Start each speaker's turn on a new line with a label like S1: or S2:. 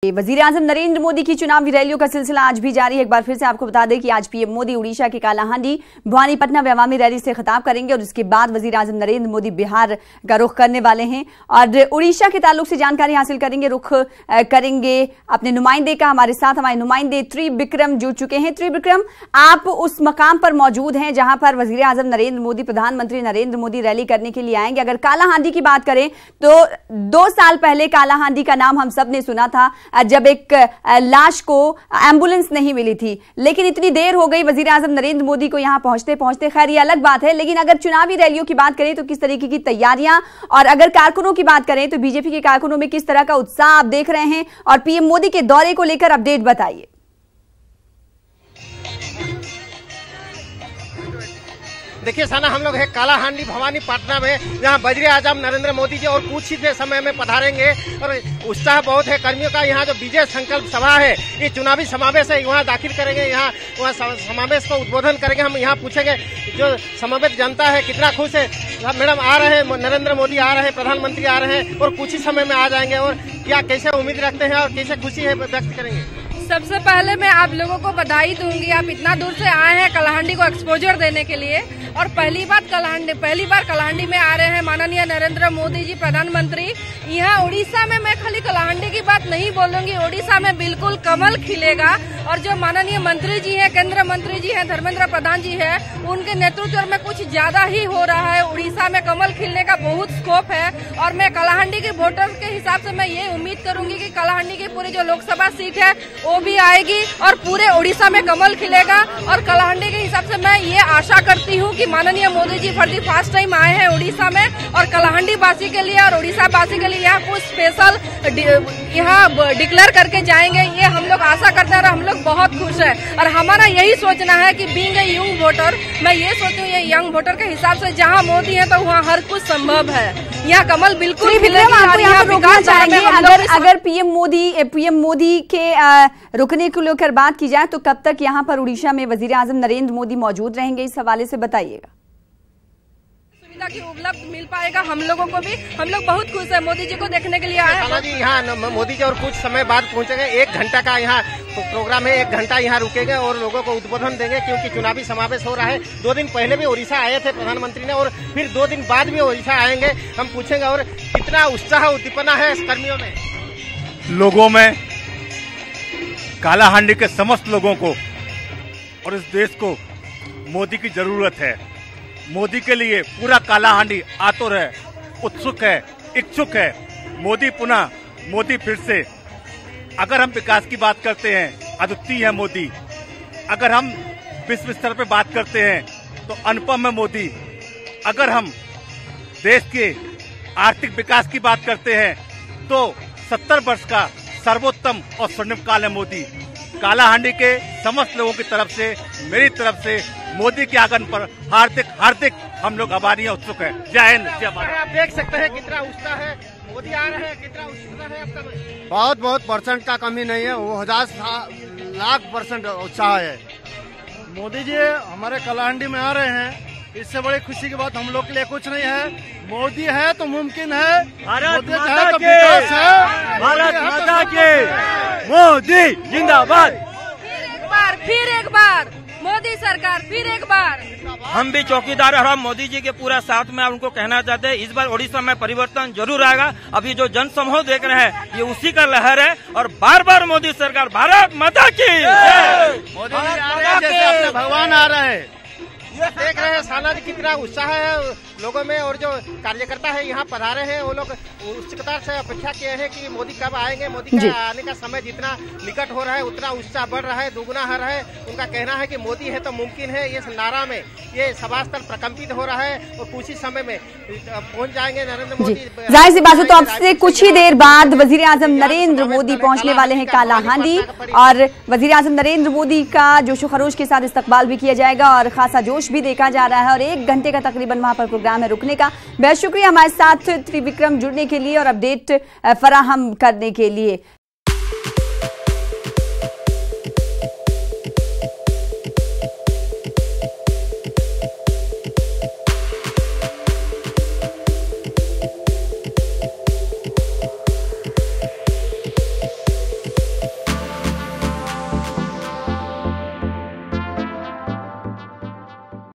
S1: वजीर आजम नरेंद्र मोदी की चुनावी रैलियों का सिलसिला आज भी जारी है। एक बार फिर से आपको बता दें कि आज पीएम मोदी उड़ीसा के कालाहांडी भवानीपटना में अवामी रैली से खिताब करेंगे और उसके बाद वजीर आजम नरेंद्र मोदी बिहार का रुख करने वाले हैं और उड़ीसा के ताल्लुक से जानकारी हासिल करेंगे। रुख करेंगे अपने नुमाइंदे का। हमारे साथ हमारे नुमाइंदे त्रिविक्रम जुड़ चुके हैं। त्रिविक्रम, आप उस मकाम पर मौजूद हैं जहां पर वजीर आजम नरेंद्र मोदी, प्रधानमंत्री नरेंद्र मोदी रैली करने के लिए आएंगे। अगर कालाहांडी की बात करें तो 2 साल पहले कालाहांडी का नाम हम सब ने सुना था जब एक लाश को एम्बुलेंस नहीं मिली थी, लेकिन इतनी देर हो गई वजीर आजम नरेंद्र मोदी को यहां पहुंचते पहुंचते। खैर ये अलग बात है, लेकिन अगर चुनावी रैलियों की बात करें तो किस तरीके की तैयारियां, और अगर कारकुनों की बात करें तो बीजेपी के कारकुनों में किस तरह का उत्साह आप देख रहे हैं, और पीएम मोदी के दौरे को लेकर अपडेट बताइए।
S2: देखिए साना, हम लोग है कालाहांडी भवानीपटना में, यहाँ वजीर आजम नरेंद्र मोदी जी और कुछ ही समय में पधारेंगे और उत्साह बहुत है कर्मियों का। यहाँ जो विजय संकल्प सभा है, ये चुनावी समावेश है, वहाँ दाखिल करेंगे, यहाँ समावेश को उद्बोधन करेंगे। हम यहाँ पूछेंगे जो समवेत जनता है कितना खुश है। मैडम आ रहे हैं, नरेंद्र मोदी आ रहे हैं, प्रधानमंत्री आ रहे हैं और कुछ ही समय में आ जाएंगे, और क्या कैसे उम्मीद रखते हैं और कैसे खुशी है व्यक्त करेंगे?
S3: सबसे पहले मैं आप लोगों को बधाई दूंगी, आप इतना दूर से आए हैं कालाहांडी को एक्सपोजर देने के लिए, और पहली बार कालाहांडी में आ रहे हैं माननीय नरेंद्र मोदी जी प्रधानमंत्री। यहाँ उड़ीसा में मैं खाली कालाहांडी की बात नहीं बोलूंगी, उड़ीसा में बिल्कुल कमल खिलेगा। और जो माननीय मंत्री जी हैं, केंद्र मंत्री जी हैं, धर्मेंद्र प्रधान जी है, उनके नेतृत्व में कुछ ज्यादा ही हो रहा है। उड़ीसा में कमल खिलने का बहुत स्कोप है, और मैं कालाहांडी के वोटर के हिसाब से मैं ये उम्मीद करूंगी कि कालाहांडी की पूरी जो लोकसभा सीट है वो भी आएगी और पूरे उड़ीसा में कमल खिलेगा। और कालाहांडी के हिसाब से मैं ये आशा करती हूँ कि माननीय Modi ji for the first time आए हैं उड़ीसा में, और कालाहांडी वासी के लिए और उड़ीसा वासी के लिए यहाँ कुछ स्पेशल यहाँ डिक्लेयर करके जाएंगे, ये हम लोग आशा करते हैं और हम लोग बहुत खुश है। और हमारा यही सोचना है कि बीइंग ए यंग वोटर, मैं ये सोचती हूँ ये यंग वोटर के हिसाब से जहाँ मोदी है तो वहाँ हर कुछ संभव है। यहाँ कमल बिल्कुल खिलेगा।
S1: अगर पीएम मोदी के रुकने को लेकर बात की जाए तो कब तक यहाँ पर उड़ीसा में वजीर आजम नरेंद्र मोदी मौजूद रहेंगे, इस हवाले से बताइएगा।
S3: सुविधा की उपलब्ध मिल पाएगा हम लोगों को भी, हम लोग बहुत खुश है मोदी जी को देखने के लिए आए हैं।
S2: जी यहाँ मोदी जी और कुछ समय बाद पहुंचेंगे, 1 घंटा का यहाँ प्रोग्राम है, 1 घंटा यहाँ रुकेंगे और लोगों को उद्बोधन देंगे, क्योंकि चुनावी समावेश हो रहा है। 2 दिन पहले भी उड़ीसा आए थे प्रधानमंत्री ने, और फिर 2 दिन बाद भी उड़ीसा आएंगे। हम पूछेंगे और कितना उत्साह उद्दीपना है कर्मियों में,
S4: लोगों में, कालाहांडी के समस्त लोगों को और इस देश को मोदी की जरूरत है। मोदी के लिए पूरा कालाहांडी आतुर है, उत्सुक है, इच्छुक है। मोदी पुनः, मोदी फिर से। अगर हम विकास की बात करते हैं, अद्वितीय है मोदी। अगर हम विश्व स्तर पर बात करते हैं तो अनुपम है मोदी। अगर हम देश के आर्थिक विकास की बात करते हैं तो 70 वर्ष का सर्वोत्तम और स्वर्णिम काल है मोदी। कालाहांडी के समस्त लोगों की तरफ से, मेरी तरफ से मोदी के आगमन पर हार्दिक हम लोग आभारी हैं, उत्सुक है। जय हिंद, जय भारत।
S2: आप देख सकते हैं कितना उत्साह है, मोदी आ रहे हैं, कितना उत्साह है आपका?
S5: बहुत परसेंट का कमी नहीं है, वो 1000 लाख परसेंट उत्साह है। मोदी जी हमारे कालाहांडी में आ रहे हैं, इससे बड़ी खुशी की बात हम लोग के लिए कुछ नहीं है। मोदी है तो मुमकिन है,
S4: भारत
S5: माता के, विकास है,
S4: भारत माता के, मोदी जिंदाबाद।
S3: फिर एक बार मोदी सरकार, फिर एक बार।
S6: हम भी चौकीदार और हम मोदी जी के पूरा साथ में उनको कहना चाहते हैं, इस बार उड़ीसा में परिवर्तन जरूर आएगा। अभी जो जन समूह देख रहे हैं ये उसी का लहर है, और बार बार मोदी सरकार, भारत माता की,
S5: मोदी जी आ रहे हैं जैसे अपने भगवान आ रहे हैं।
S2: देख रहे हैं साना जी कितना उत्साह है लोगों में, और जो कार्यकर्ता है यहाँ पधारे हैं वो लोग उत्सुकता से अपेक्षा किए हैं कि मोदी कब आएंगे। मोदी का आने का समय जितना निकट हो रहा है उतना उत्साह बढ़ रहा है, दुगुना हो रहा है। उनका कहना है कि मोदी है तो मुमकिन है, ये नारा में ये सभा स्थल प्रकम्पित हो रहा है और कुछ ही समय में पहुंच जाएंगे नरेंद्र मोदी।
S1: जाहिर सी बात है, तो अब से कुछ ही देर बाद वजीर आजम नरेंद्र मोदी पहुंचने वाले हैं कालाहांडी, और वजीर आजम नरेंद्र मोदी का जोशो खरोश के साथ इस्तकबाल भी किया जाएगा और खासा जोश भी देखा जा रहा है, और 1 घंटे का तकरीबन वहां पर प्रोग्राम है रुकने का। बहुत शुक्रिया हमारे साथ त्रिविक्रम जुड़ने के लिए और अपडेट फराहम करने के लिए।